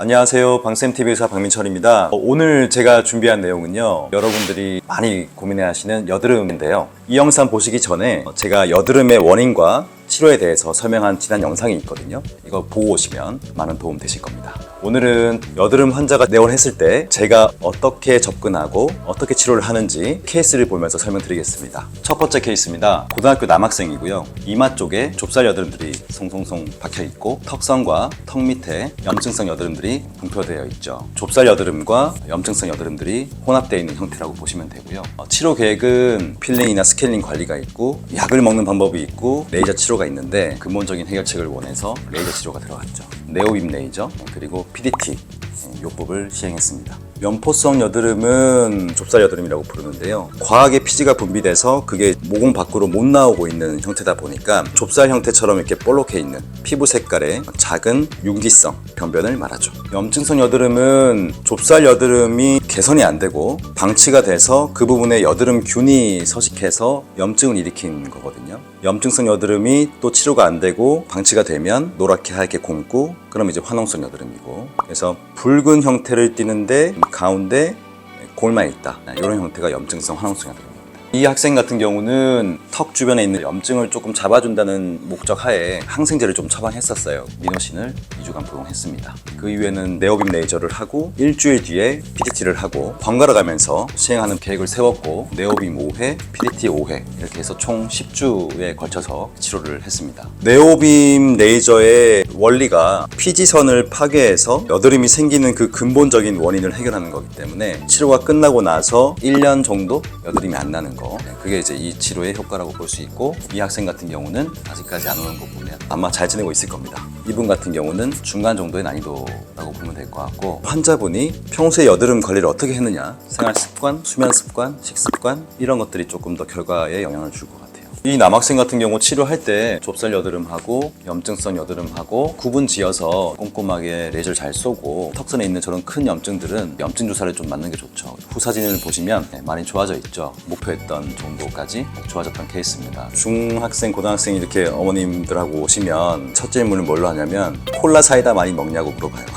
안녕하세요. 방쌤TV 의사 박민철입니다. 오늘 제가 준비한 내용은요, 여러분들이 많이 고민해하시는 여드름인데요. 이 영상 보시기 전에 제가 여드름의 원인과 치료에 대해서 설명한 지난 영상이 있거든요. 이거 보고 오시면 많은 도움 되실 겁니다. 오늘은 여드름 환자가 내원했을 때 제가 어떻게 접근하고 어떻게 치료를 하는지 케이스를 보면서 설명드리겠습니다. 첫 번째 케이스입니다. 고등학교 남학생이고요. 이마 쪽에 좁쌀 여드름들이 송송송 박혀 있고 턱선과 턱 밑에 염증성 여드름들이 분포되어 있죠. 좁쌀 여드름과 염증성 여드름들이 혼합되어 있는 형태라고 보시면 되고요. 치료 계획은 필링이나 스케일링 관리가 있고 약을 먹는 방법이 있고 레이저 치료가 있는데 근본적인 해결책을 원해서 레이저 치료가 들어갔죠. 네오빔 레이저 그리고 PDT 요법을 시행했습니다. 면포성 여드름은 좁쌀 여드름이라고 부르는데요. 과하게 피지가 분비돼서 그게 모공 밖으로 못 나오고 있는 형태다 보니까 좁쌀 형태처럼 이렇게 볼록해 있는 피부 색깔의 작은 윤기성 변변을 말하죠. 염증성 여드름은 좁쌀 여드름이 개선이 안 되고 방치가 돼서 그 부분에 여드름균이 서식해서 염증을 일으킨 거거든요. 염증성 여드름이 또 치료가 안 되고 방치가 되면 노랗게 하얗게 곰고 그럼 이제 화농성 여드름이고, 그래서 붉은 형태를 띠는데 가운데 골만 있다, 이런 형태가 염증성 화농성 여드름입니다. 이 학생 같은 경우는 턱 주변에 있는 염증을 조금 잡아준다는 목적 하에 항생제를 좀 처방했었어요. 미노신을 2주간 복용했습니다. 그 이후에는 네오빔 레이저를 하고 일주일 뒤에 PDT를 하고 번갈아 가면서 시행하는 계획을 세웠고, 네오빔 5회, PDT 5회 이렇게 해서 총 10주에 걸쳐서 치료를 했습니다. 네오빔 레이저의 원리가 피지선을 파괴해서 여드름이 생기는 그 근본적인 원인을 해결하는 거기 때문에 치료가 끝나고 나서 1년 정도 여드름이 안 나는 거, 그게 이제 이 치료의 효과라고 볼 수 있고, 이 학생 같은 경우는 아직까지 안 오는 거 보면 아마 잘 지내고 있을 겁니다. 이분 같은 경우는 중간 정도의 난이도라고 보면 될 것 같고, 환자분이 평소에 여드름 관리를 어떻게 했느냐, 생활 습관, 수면 습관, 식습관 이런 것들이 조금 더 결과에 영향을 줄 것 같아요. 이 남학생 같은 경우 치료할 때 좁쌀 여드름하고 염증성 여드름하고 구분 지어서 꼼꼼하게 레이저를 잘 쏘고, 턱선에 있는 저런 큰 염증들은 염증 주사를 좀 맞는 게 좋죠. 후 사진을 보시면 많이 좋아져 있죠. 목표했던 정도까지 좋아졌던 케이스입니다. 중학생, 고등학생 이렇게 어머님들하고 오시면 첫 질문을 뭘로 하냐면 콜라 사이다 많이 먹냐고 물어봐요.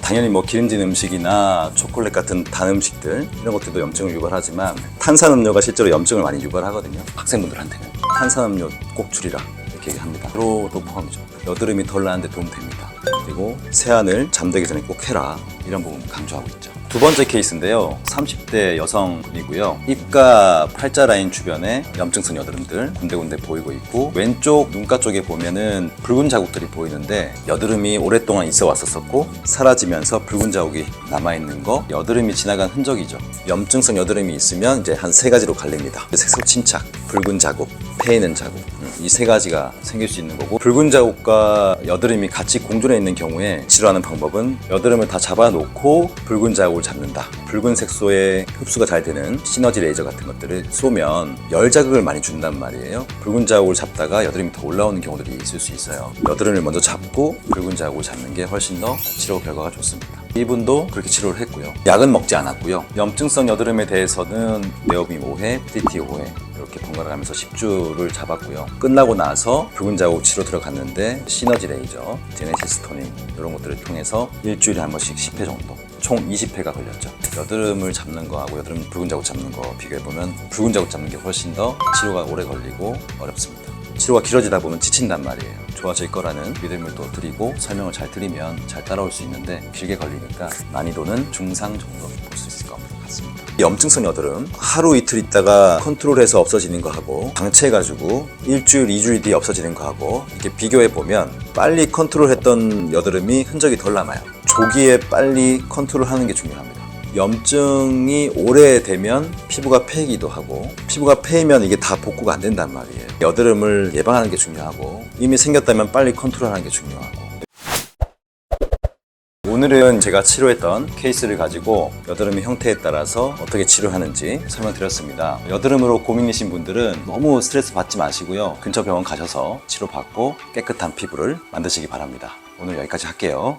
당연히 뭐 기름진 음식이나 초콜릿 같은 단 음식들 이런 것들도 염증을 유발하지만 탄산음료가 실제로 염증을 많이 유발하거든요. 학생분들한테는 탄산음료 꼭 줄이라 이렇게 얘기합니다. 로도 포함이죠. 여드름이 덜 나는데 도움됩니다. 그리고 세안을 잠들기 전에 꼭 해라, 이런 부분 강조하고 있죠. 두 번째 케이스인데요. 30대 여성이고요. 입가 팔자 라인 주변에 염증성 여드름들 군데군데 보이고 있고, 왼쪽 눈가 쪽에 보면은 붉은 자국들이 보이는데 여드름이 오랫동안 있어 왔었고 사라지면서 붉은 자국이 남아있는 거, 여드름이 지나간 흔적이죠. 염증성 여드름이 있으면 이제 한 세 가지로 갈립니다. 색소 침착, 붉은 자국, 패이는 자국, 이 세 가지가 생길 수 있는 거고, 붉은 자국과 여드름이 같이 공존해 있는 경우에 치료하는 방법은 여드름을 다 잡아놓고 붉은 자국을 잡는다. 붉은 색소에 흡수가 잘 되는 시너지 레이저 같은 것들을 쏘면 열 자극을 많이 준단 말이에요. 붉은 자국을 잡다가 여드름이 더 올라오는 경우들이 있을 수 있어요. 여드름을 먼저 잡고 붉은 자국을 잡는 게 훨씬 더 치료 결과가 좋습니다. 이분도 그렇게 치료를 했고요. 약은 먹지 않았고요. 염증성 여드름에 대해서는 네오빔 5회, PDT 5회 이렇게 번갈아 가면서 10주를 잡았고요. 끝나고 나서 붉은 자국 치료 들어갔는데 시너지 레이저, 제네시스 토닝 이런 것들을 통해서 일주일에 한 번씩 10회 정도, 총 20회가 걸렸죠. 여드름을 잡는 거하고 여드름 붉은 자국 잡는 거 비교해보면 붉은 자국 잡는 게 훨씬 더 치료가 오래 걸리고 어렵습니다. 치료가 길어지다 보면 지친단 말이에요. 좋아질 거라는 믿음을 또 드리고 설명을 잘 드리면 잘 따라올 수 있는데 길게 걸리니까 난이도는 중상 정도 볼 수 있을 것 같습니다. 염증성 여드름 하루 이틀 있다가 컨트롤해서 없어지는 거하고 방치해가지고 일주일, 2주일 뒤에 없어지는 거하고 이렇게 비교해보면 빨리 컨트롤했던 여드름이 흔적이 덜 남아요. 조기에 빨리 컨트롤하는 게 중요합니다. 염증이 오래되면 피부가 패이기도 하고, 피부가 패이면 이게 다 복구가 안 된단 말이에요. 여드름을 예방하는 게 중요하고, 이미 생겼다면 빨리 컨트롤하는 게 중요하고. 오늘은 제가 치료했던 케이스를 가지고 여드름의 형태에 따라서 어떻게 치료하는지 설명드렸습니다. 여드름으로 고민이신 분들은 너무 스트레스 받지 마시고요. 근처 병원 가셔서 치료받고 깨끗한 피부를 만드시기 바랍니다. 오늘 여기까지 할게요.